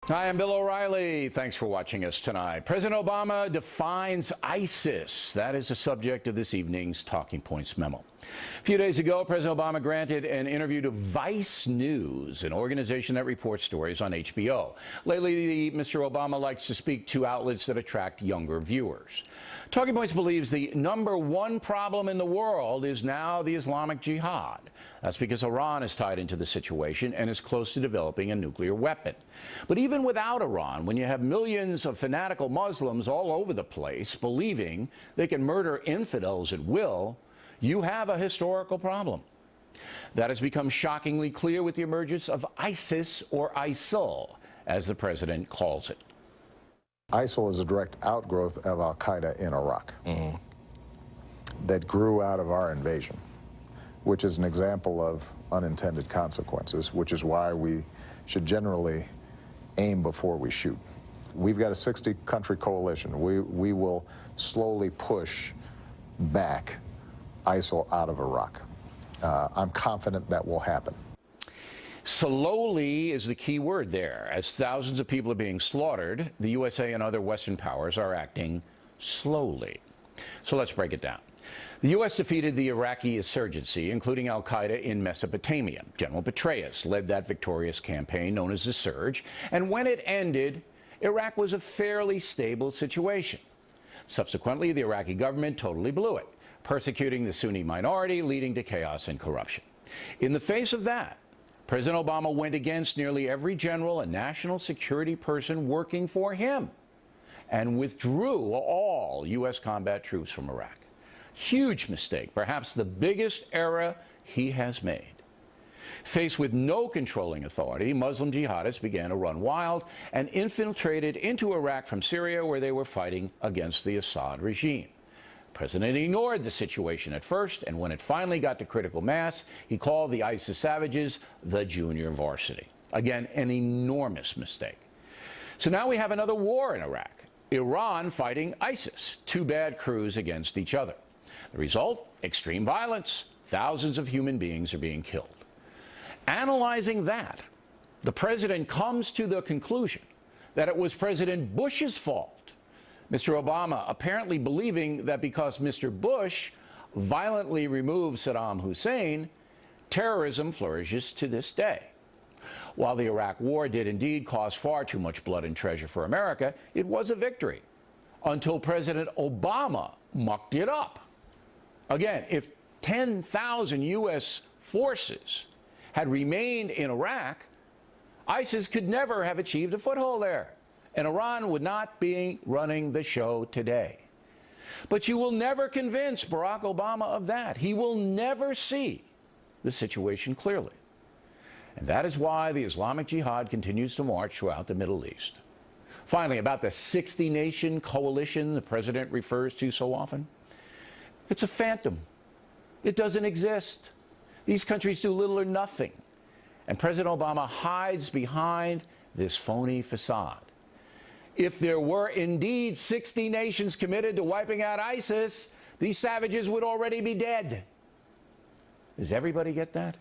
Hi, I'm Bill O'Reilly. Thanks for watching us tonight. President Obama defines ISIS. That is the subject of this evening's Talking Points memo. A few days ago, President Obama granted an interview to Vice News, an organization that reports stories on HBO. Lately, Mr. Obama likes to speak to outlets that attract younger viewers. Talking Points believes the #1 problem in the world is now the Islamic Jihad. That's because Iran is tied into the situation and is close to developing a nuclear weapon. But even without Iran, when you have millions of fanatical Muslims all over the place believing they can murder infidels at will, you have a historical problem. That has become shockingly clear with the emergence of ISIS, or ISIL, as the president calls it. ISIL is a direct outgrowth of al-Qaeda in Iraq that grew out of our invasion, which is an example of unintended consequences, which is why we should generally aim before we shoot. We've got a 60-country coalition. We will slowly push back ISIL out of Iraq. I'm confident that will happen. Slowly is the key word there. As thousands of people are being slaughtered, the USA and other Western powers are acting slowly. So let's break it down. The U.S. defeated the Iraqi insurgency, including al-Qaeda in Mesopotamia. General Petraeus led that victorious campaign known as the Surge, and when it ended, Iraq was a fairly stable situation. Subsequently, the Iraqi government totally blew it, persecuting the Sunni minority, leading to chaos and corruption. In the face of that, President Obama went against nearly every general and national security person working for him and withdrew all U.S. combat troops from Iraq. Huge mistake, perhaps the biggest error he has made. Faced with no controlling authority, Muslim jihadists began to run wild and infiltrated into Iraq from Syria, where they were fighting against the Assad regime. The president ignored the situation at first, and when it finally got to critical mass, he called the ISIS savages the junior varsity. Again, an enormous mistake. So now we have another war in Iraq. Iran fighting ISIS, two bad crews against each other. The result? Extreme violence. Thousands of human beings are being killed. Analyzing that, the president comes to the conclusion that it was President Bush's fault. Mr. Obama apparently believing that because Mr. Bush violently removed Saddam Hussein, terrorism flourishes to this day. While the Iraq War did indeed cause far too much blood and treasure for America, it was a victory until President Obama mucked it up. Again, if 10,000 U.S. forces had remained in Iraq, ISIS could never have achieved a foothold there, and Iran would not be running the show today. But you will never convince Barack Obama of that. He will never see the situation clearly. And that is why the Islamic Jihad continues to march throughout the Middle East. Finally, about the 60-nation coalition the president refers to so often. It's a phantom. It doesn't exist. These countries do little or nothing. And President Obama hides behind this phony facade. If there were indeed 60 nations committed to wiping out ISIS, these savages would already be dead. Does everybody get that?